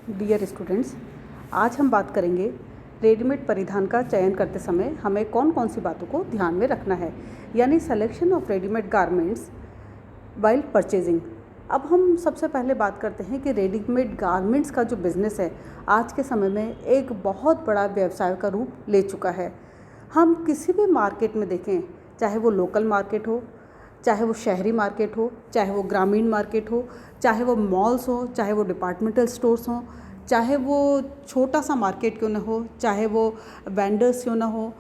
Dear students, आज हम बात करेंगे रेडीमेड परिधान का चयन करते समय हमें कौन कौन सी बातों को ध्यान में रखना है, यानी selection of readymade garments while purchasing. अब हम सबसे पहले बात करते हैं कि रेडीमेड गारमेंट्स का जो बिज़नेस है आज के समय में एक बहुत बड़ा व्यवसाय का रूप ले चुका है। हम किसी भी मार्केट में देखें, चाहे वो लोकल मार्केट हो, चाहे वो शहरी मार्केट हो, चाहे वो ग्रामीण मार्केट हो, चाहे वो मॉल्स हो, चाहे वो डिपार्टमेंटल स्टोर्स हों, चाहे वो छोटा सा मार्केट क्यों ना हो, चाहे वो वेंडर्स क्यों ना हो,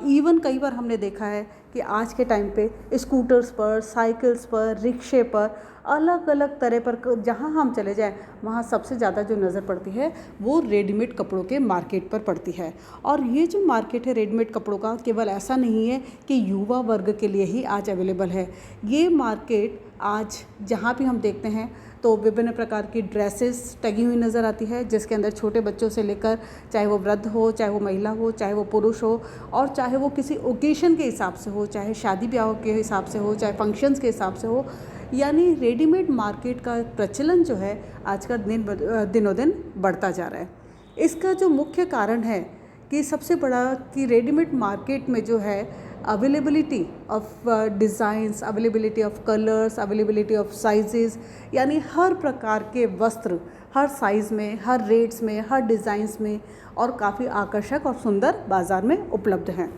इवन कई बार हमने देखा है कि आज के टाइम पे स्कूटर्स पर, साइकिल्स पर, रिक्शे पर, अलग अलग तरह पर जहाँ हम चले जाएं वहाँ सबसे ज़्यादा जो नज़र पड़ती है वो रेडीमेड कपड़ों के मार्केट पर पड़ती है। और ये जो मार्केट है रेडीमेड कपड़ों का, केवल ऐसा नहीं है कि युवा वर्ग के लिए ही आज अवेलेबल है। ये मार्केट आज जहाँ भी हम देखते हैं तो विभिन्न प्रकार की ड्रेसेस टंगी हुई नज़र आती है, जिसके अंदर छोटे बच्चों से लेकर, चाहे वो वृद्ध हो, चाहे वो महिला हो, चाहे वो पुरुष हो, और चाहे वो किसी ओकेशन के हिसाब से हो, चाहे शादी ब्याह के हिसाब से हो, चाहे फंक्शंस के हिसाब से हो। यानी रेडीमेड मार्केट का प्रचलन जो है आज का दिनों दिन बढ़ता जा रहा है। इसका जो मुख्य कारण है कि सबसे बड़ा कि रेडीमेड मार्केट में जो है availability of designs, availability of colours, availability of sizes, यानी हर प्रकार के वस्त्र हर साइज़ में, हर रेट्स में, हर डिज़ाइंस में और काफ़ी आकर्षक और सुंदर बाज़ार में उपलब्ध हैं।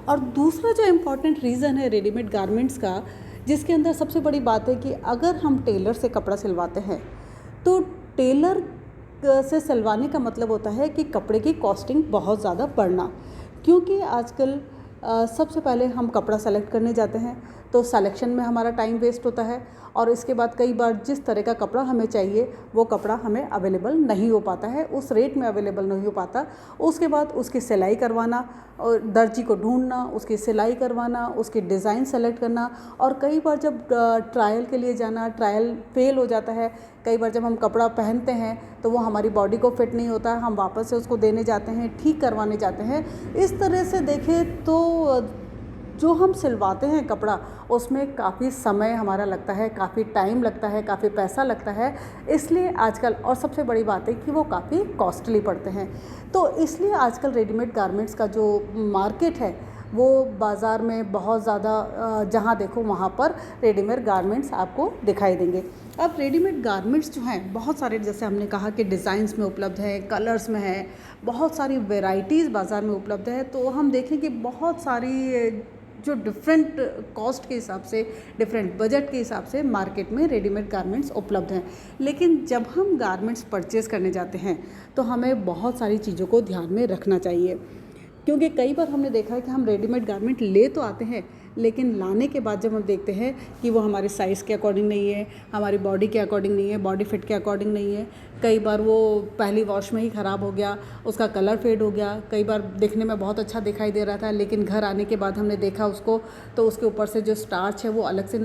और दूसरा जो इम्पॉर्टेंट रीज़न है रेडीमेड गारमेंट्स का, जिसके अंदर सबसे बड़ी बात है कि अगर हम टेलर से कपड़ा सिलवाते हैं तो टेलर से सिलवाने का मतलब होता है कि कपड़े की कॉस्टिंग बहुत ज़्यादा बढ़ना, क्योंकि आजकल सबसे पहले हम कपड़ा सेलेक्ट करने जाते हैं तो सिलेक्शन में हमारा टाइम वेस्ट होता है, और इसके बाद कई बार जिस तरह का कपड़ा हमें चाहिए वो कपड़ा हमें अवेलेबल नहीं हो पाता है, उस रेट में अवेलेबल नहीं हो पाता। उसके बाद उसकी सिलाई करवाना और दर्जी को ढूंढना, उसकी सिलाई करवाना, उसकी डिज़ाइन सेलेक्ट करना, और कई बार जब ट्रायल के लिए जाना, ट्रायल फेल हो जाता है। कई बार जब हम कपड़ा पहनते हैं तो वो हमारी बॉडी को फिट नहीं होता, हम वापस से उसको देने जाते हैं, ठीक करवाने जाते हैं। इस तरह से देखें तो जो हम सिलवाते हैं कपड़ा उसमें काफ़ी समय हमारा लगता है, काफ़ी टाइम लगता है, काफ़ी पैसा लगता है, इसलिए आजकल, और सबसे बड़ी बात है कि वो काफ़ी कॉस्टली पड़ते हैं। तो इसलिए आजकल रेडीमेड गारमेंट्स का जो मार्केट है वो बाज़ार में बहुत ज़्यादा, जहाँ देखो वहाँ पर रेडीमेड गारमेंट्स आपको दिखाई देंगे। अब रेडीमेड गारमेंट्स जो हैं बहुत सारे, जैसे हमने कहा कि डिज़ाइंस में उपलब्ध है, कलर्स में है, बहुत सारी वेराइटीज़ बाज़ार में उपलब्ध है। तो हम देखें कि बहुत सारी जो डिफरेंट कॉस्ट के हिसाब से, डिफरेंट बजट के हिसाब से मार्केट में रेडीमेड गारमेंट्स उपलब्ध हैं। लेकिन जब हम गारमेंट्स परचेज़ करने जाते हैं तो हमें बहुत सारी चीज़ों को ध्यान में रखना चाहिए, क्योंकि कई बार हमने देखा है कि हम रेडीमेड गारमेंट ले तो आते हैं, लेकिन लाने के बाद जब हम देखते हैं कि वो हमारे साइज़ के अकॉर्डिंग नहीं है, हमारी बॉडी के अकॉर्डिंग नहीं है, बॉडी फिट के अकॉर्डिंग नहीं है। कई बार वो पहली वॉश में ही ख़राब हो गया, उसका कलर फेड हो गया। कई बार देखने में बहुत अच्छा दिखाई दे रहा था, लेकिन घर आने के बाद हमने देखा उसको तो उसके ऊपर से जो स्टार्च है वो अलग से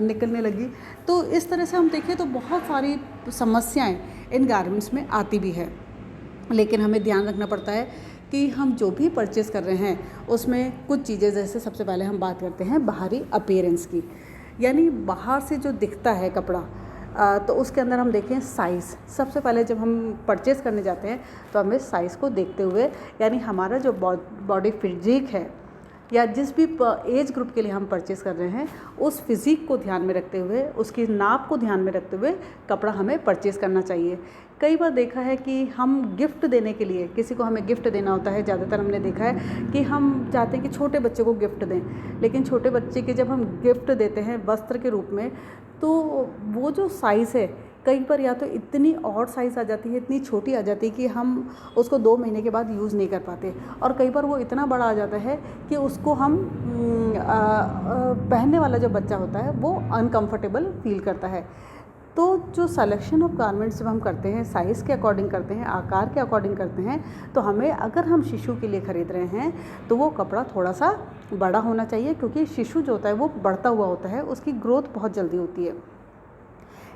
निकलने लगी। तो इस तरह से हम देखें तो बहुत सारी समस्याएँ इन गारमेंट्स में आती भी है। लेकिन हमें ध्यान रखना पड़ता है कि हम जो भी परचेज़ कर रहे हैं उसमें कुछ चीज़ें, जैसे सबसे पहले हम बात करते हैं बाहरी अपीयरेंस की, यानी बाहर से जो दिखता है कपड़ा, तो उसके अंदर हम देखें साइज़। सबसे पहले जब हम परचेज़ करने जाते हैं तो हमें साइज़ को देखते हुए, यानी हमारा जो बॉडी फिजिक है या जिस भी एज ग्रुप के लिए हम परचेज़ कर रहे हैं उस फिज़िक को ध्यान में रखते हुए, उसकी नाप को ध्यान में रखते हुए कपड़ा हमें परचेज़ करना चाहिए। कई बार देखा है कि हम गिफ्ट देने के लिए, किसी को हमें गिफ्ट देना होता है, ज़्यादातर हमने देखा है कि हम चाहते हैं कि छोटे बच्चे को गिफ्ट दें, लेकिन छोटे बच्चे के जब हम गिफ्ट देते हैं वस्त्र के रूप में तो वो जो साइज़ है कई बार या तो इतनी और साइज़ आ जाती है, इतनी छोटी आ जाती है कि हम उसको 2 महीने के बाद यूज़ नहीं कर पाते, और कई बार वो इतना बड़ा आ जाता है कि उसको हम पहनने वाला जो बच्चा होता है वो अनकंफर्टेबल फील करता है। तो जो सिलेक्शन ऑफ गारमेंट्स जब हम करते हैं साइज़ के अकॉर्डिंग करते हैं, आकार के अकॉर्डिंग करते हैं, तो हमें, अगर हम शिशु के लिए ख़रीद रहे हैं तो वो कपड़ा थोड़ा सा बड़ा होना चाहिए, क्योंकि शिशु जो होता है वो बढ़ता हुआ होता है, उसकी ग्रोथ बहुत जल्दी होती है।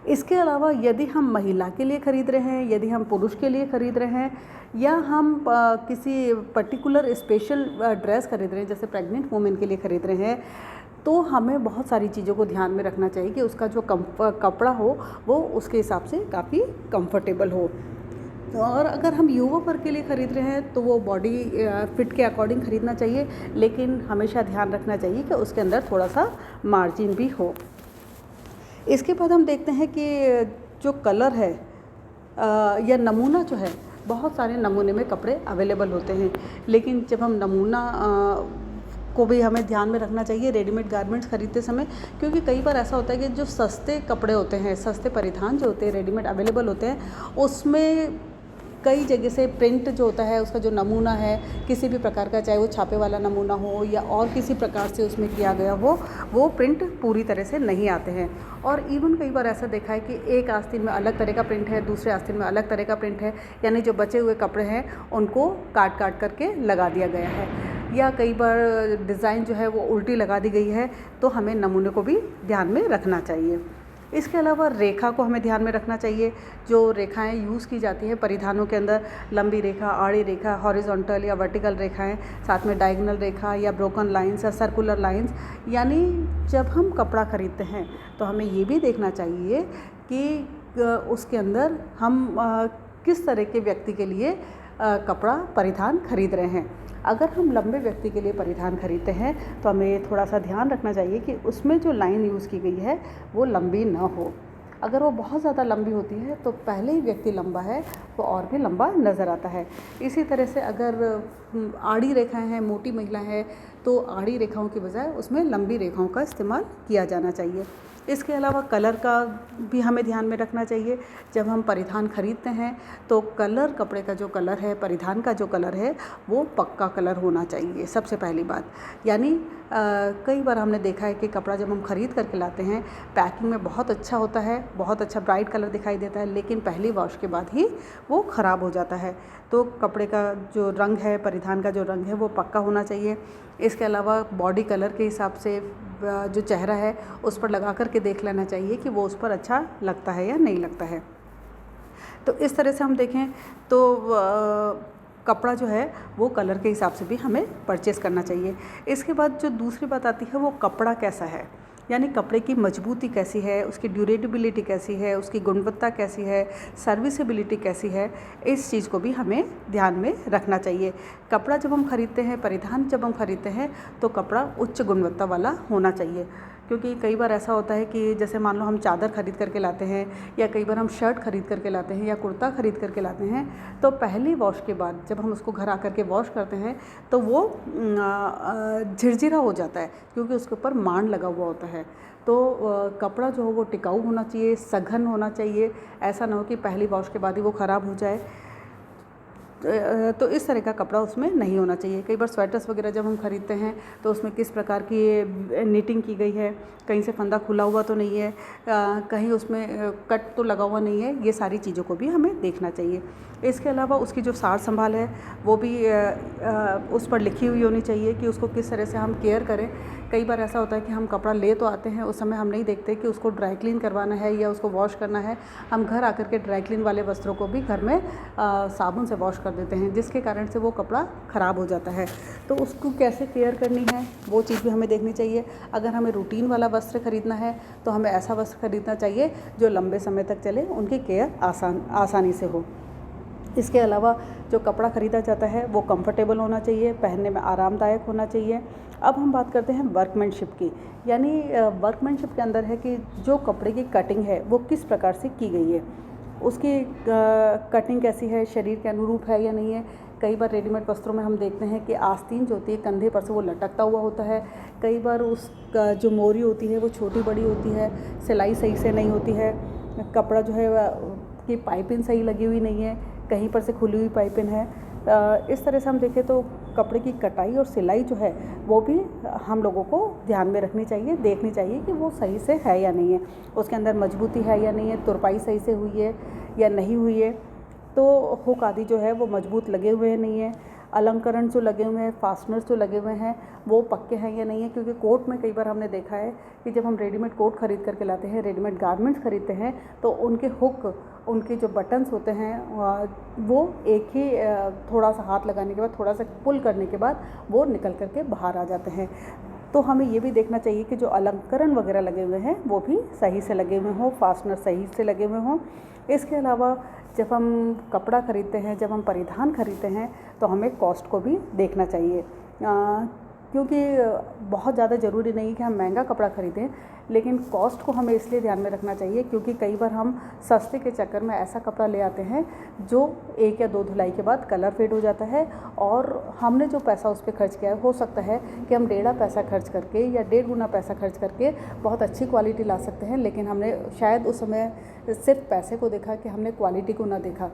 इसके अलावा यदि हम महिला के लिए ख़रीद रहे हैं, यदि हम पुरुष के लिए ख़रीद रहे हैं, या हम किसी पर्टिकुलर स्पेशल ड्रेस खरीद रहे हैं, जैसे प्रेग्नेंट वुमेन के लिए ख़रीद रहे हैं, तो हमें बहुत सारी चीज़ों को ध्यान में रखना चाहिए कि उसका जो कपड़ा हो वो उसके हिसाब से काफ़ी कंफर्टेबल हो। और अगर हम युवा वर्ग के लिए ख़रीद रहे हैं तो वो बॉडी फिट के अकॉर्डिंग ख़रीदना चाहिए, लेकिन हमेशा ध्यान रखना चाहिए कि उसके अंदर थोड़ा सा मार्जिन भी हो। इसके बाद हम देखते हैं कि जो कलर है या नमूना जो है, बहुत सारे नमूने में कपड़े अवेलेबल होते हैं, लेकिन जब हम नमूना को भी हमें ध्यान में रखना चाहिए रेडीमेड गारमेंट्स खरीदते समय, क्योंकि कई बार ऐसा होता है कि जो सस्ते कपड़े होते हैं, सस्ते परिधान जो होते हैं रेडीमेड अवेलेबल होते हैं, उसमें कई जगह से प्रिंट जो होता है, उसका जो नमूना है किसी भी प्रकार का, चाहे वो छापे वाला नमूना हो या और किसी प्रकार से उसमें किया गया हो, वो प्रिंट पूरी तरह से नहीं आते हैं। और इवन कई बार ऐसा देखा है कि एक आस्तीन में अलग तरह का प्रिंट है, दूसरे आस्तीन में अलग तरह का प्रिंट है, यानी जो बचे हुए कपड़े हैं उनको काट काट करके लगा दिया गया है, या कई बार डिज़ाइन जो है वो उल्टी लगा दी गई है। तो हमें नमूने को भी ध्यान में रखना चाहिए। इसके अलावा रेखा को हमें ध्यान में रखना चाहिए। जो रेखाएं यूज़ की जाती हैं परिधानों के अंदर, लंबी रेखा, आड़ी रेखा, हॉरिजॉन्टल या वर्टिकल रेखाएं, साथ में डायगोनल रेखा या ब्रोकन लाइंस या सर्कुलर लाइंस, यानी जब हम कपड़ा खरीदते हैं तो हमें ये भी देखना चाहिए कि उसके अंदर हम किस तरह के व्यक्ति के लिए कपड़ा परिधान खरीद रहे हैं। अगर हम लंबे व्यक्ति के लिए परिधान खरीदते हैं तो हमें थोड़ा सा ध्यान रखना चाहिए कि उसमें जो लाइन यूज़ की गई है वो लंबी ना हो। अगर वो बहुत ज़्यादा लंबी होती है तो पहले ही व्यक्ति लंबा है वो और भी लंबा नज़र आता है। इसी तरह से अगर आड़ी रेखाएं हैं, मोटी महिला है, तो आड़ी रेखाओं की बजाय उसमें लंबी रेखाओं का इस्तेमाल किया जाना चाहिए। इसके अलावा कलर का भी हमें ध्यान में रखना चाहिए। जब हम परिधान खरीदते हैं तो कलर, कपड़े का जो कलर है, परिधान का जो कलर है, वो पक्का कलर होना चाहिए, सबसे पहली बात। यानी कई बार हमने देखा है कि कपड़ा जब हम ख़रीद करके लाते हैं, पैकिंग में बहुत अच्छा होता है, बहुत अच्छा ब्राइट कलर दिखाई देता है, लेकिन पहली वॉश के बाद ही वो ख़राब हो जाता है। तो कपड़े का जो रंग है, परिधान का जो रंग है, वो पक्का होना चाहिए। इसके अलावा बॉडी कलर के हिसाब से जो चेहरा है उस पर लगा करके देख लेना चाहिए कि वो उस पर अच्छा लगता है या नहीं लगता है। तो इस तरह से हम देखें तो कपड़ा जो है वो कलर के हिसाब से भी हमें परचेज़ करना चाहिए। इसके बाद जो दूसरी बात आती है वो कपड़ा कैसा है, यानी कपड़े की मजबूती कैसी है, उसकी ड्यूरेबिलिटी कैसी है, उसकी गुणवत्ता कैसी है, सर्विसेबिलिटी कैसी है, इस चीज़ को भी हमें ध्यान में रखना चाहिए। कपड़ा जब हम खरीदते हैं, परिधान जब हम खरीदते हैं, तो कपड़ा उच्च गुणवत्ता वाला होना चाहिए। क्योंकि कई बार ऐसा होता है कि जैसे मान लो हम चादर खरीद करके लाते हैं, या कई बार हम शर्ट खरीद करके लाते हैं, या कुर्ता खरीद करके लाते हैं, तो पहली वॉश के बाद जब हम उसको घर आकर के वॉश करते हैं तो वो झिरझिरा हो जाता है, क्योंकि उसके ऊपर मांड लगा हुआ होता है। तो कपड़ा जो हो वो टिकाऊ होना चाहिए, सघन होना चाहिए। ऐसा ना हो कि पहली वॉश के बाद ही वो ख़राब हो जाए। तो इस तरह का कपड़ा उसमें नहीं होना चाहिए। कई बार स्वेटर्स वगैरह जब हम खरीदते हैं तो उसमें किस प्रकार की नीटिंग की गई है, कहीं से फंदा खुला हुआ तो नहीं है, कहीं उसमें कट तो लगा हुआ नहीं है, ये सारी चीज़ों को भी हमें देखना चाहिए। इसके अलावा उसकी जो सार संभाल है वो भी उस पर लिखी हुई होनी चाहिए कि उसको किस तरह से हम केयर करें। कई बार ऐसा होता है कि हम कपड़ा ले तो आते हैं, उस समय हम नहीं देखते कि उसको ड्राई क्लीन करवाना है या उसको वॉश करना है। हम घर आकर के ड्राई क्लीन वाले वस्त्रों को भी घर में साबुन से वॉश कर देते हैं, जिसके कारण से वो कपड़ा ख़राब हो जाता है। तो उसको कैसे केयर करनी है वो चीज़ भी हमें देखनी चाहिए। अगर हमें रूटीन वाला वस्त्र खरीदना है तो हमें ऐसा वस्त्र खरीदना चाहिए जो लंबे समय तक चले, उनकी केयर आसानी से हो। इसके अलावा जो कपड़ा ख़रीदा जाता है वो कंफर्टेबल होना चाहिए, पहनने में आरामदायक होना चाहिए। अब हम बात करते हैं वर्कमैनशिप की, यानी वर्कमैनशिप के अंदर है कि जो कपड़े की कटिंग है वो किस प्रकार से की गई है, उसकी कटिंग कैसी है, शरीर के अनुरूप है या नहीं है। कई बार रेडीमेड वस्त्रों में हम देखते हैं कि आस्तीन जो होती है कंधे पर से वो लटकता हुआ होता है। कई बार उसका जो मोरी होती है वो छोटी बड़ी होती है, सिलाई सही से नहीं होती है, कपड़ा जो है की पाइपिंग सही लगी हुई नहीं है, कहीं पर से खुली हुई पाइपिंग है। इस तरह से हम देखें तो कपड़े की कटाई और सिलाई जो है वो भी हम लोगों को ध्यान में रखनी चाहिए, देखनी चाहिए कि वो सही से है या नहीं है, उसके अंदर मजबूती है या नहीं है, तुरपाई सही से हुई है या नहीं हुई है, तो हुक आदि जो है वो मजबूत लगे हुए हैं नहीं है, अलंकरण जो लगे हुए हैं, फास्टनर्स जो लगे हुए हैं वो पक्के हैं या नहीं है। क्योंकि कोट में कई बार हमने देखा है कि जब हम रेडीमेड कोट खरीद करके लाते हैं, रेडीमेड गारमेंट्स खरीदते हैं, तो उनके हुक, उनके जो बटन्स होते हैं वो एक ही थोड़ा सा हाथ लगाने के बाद, थोड़ा सा पुल करने के बाद वो निकल करके बाहर आ जाते हैं। तो हमें ये भी देखना चाहिए कि जो अलंकरण वगैरह लगे हुए हैं वो भी सही से लगे हुए हों, फास्टनर सही से लगे हुए हों। इसके अलावा जब हम कपड़ा खरीदते हैं, जब हम परिधान खरीदते हैं, तो हमें कॉस्ट को भी देखना चाहिए, क्योंकि बहुत ज़्यादा ज़रूरी नहीं कि हम महंगा कपड़ा खरीदें, लेकिन कॉस्ट को हमें इसलिए ध्यान में रखना चाहिए क्योंकि कई बार हम सस्ते के चक्कर में ऐसा कपड़ा ले आते हैं जो 1 या 2 धुलाई के बाद कलर फेड हो जाता है, और हमने जो पैसा उस पर खर्च किया है, हो सकता है कि हम 1.5 पैसा खर्च करके या 1.5 गुना पैसा खर्च करके बहुत अच्छी क्वालिटी ला सकते हैं, लेकिन हमने शायद उस समय सिर्फ पैसे को देखा कि हमने क्वालिटी को ना देखा।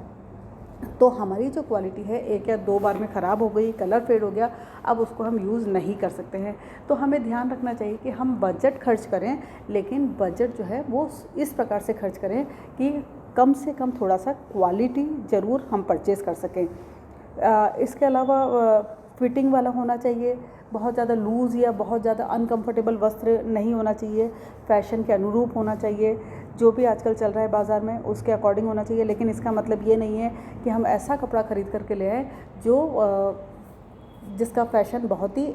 तो हमारी जो क्वालिटी है 1 या 2 बार में ख़राब हो गई, कलर फेड हो गया, अब उसको हम यूज़ नहीं कर सकते हैं। तो हमें ध्यान रखना चाहिए कि हम बजट खर्च करें, लेकिन बजट जो है वो इस प्रकार से खर्च करें कि कम से कम थोड़ा सा क्वालिटी ज़रूर हम परचेज़ कर सकें। इसके अलावा फिटिंग वाला होना चाहिए, बहुत ज़्यादा लूज़ या बहुत ज़्यादा अनकंफर्टेबल वस्त्र नहीं होना चाहिए, फ़ैशन के अनुरूप होना चाहिए, जो भी आजकल चल रहा है बाज़ार में उसके अकॉर्डिंग होना चाहिए। लेकिन इसका मतलब ये नहीं है कि हम ऐसा कपड़ा ख़रीद करके ले आएँ जो जिसका फ़ैशन बहुत ही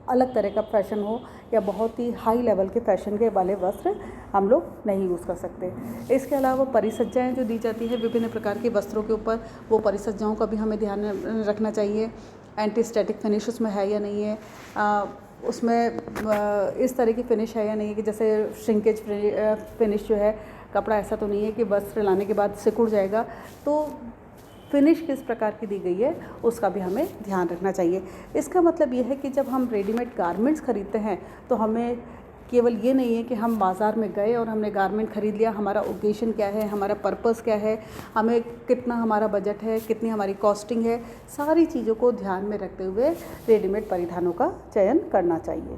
अलग तरह का फ़ैशन हो या बहुत ही हाई लेवल के फ़ैशन के वाले वस्त्र हम लोग नहीं यूज़ कर सकते। इसके अलावा परिसज्जाएँ जो दी जाती है विभिन्न प्रकार के वस्त्रों के ऊपर, वो परिसज्जाओं का भी हमें ध्यान रखना चाहिए। एंटी स्टैटिक फिनिश उसमें है या नहीं है, उसमें इस तरह की फ़िनिश है या नहीं है कि जैसे श्रिंकेज फिनिश जो है, कपड़ा ऐसा तो नहीं है कि वस्त्र लाने के बाद सिकुड़ जाएगा। तो फ़िनिश किस प्रकार की दी गई है उसका भी हमें ध्यान रखना चाहिए। इसका मतलब ये है कि जब हम रेडीमेड गारमेंट्स ख़रीदते हैं तो हमें केवल ये नहीं है कि हम बाज़ार में गए और हमने गारमेंट ख़रीद लिया, हमारा ओकेशन क्या है, हमारा पर्पस क्या है, हमें कितना हमारा बजट है, कितनी हमारी कॉस्टिंग है, सारी चीज़ों को ध्यान में रखते हुए रेडीमेड परिधानों का चयन करना चाहिए।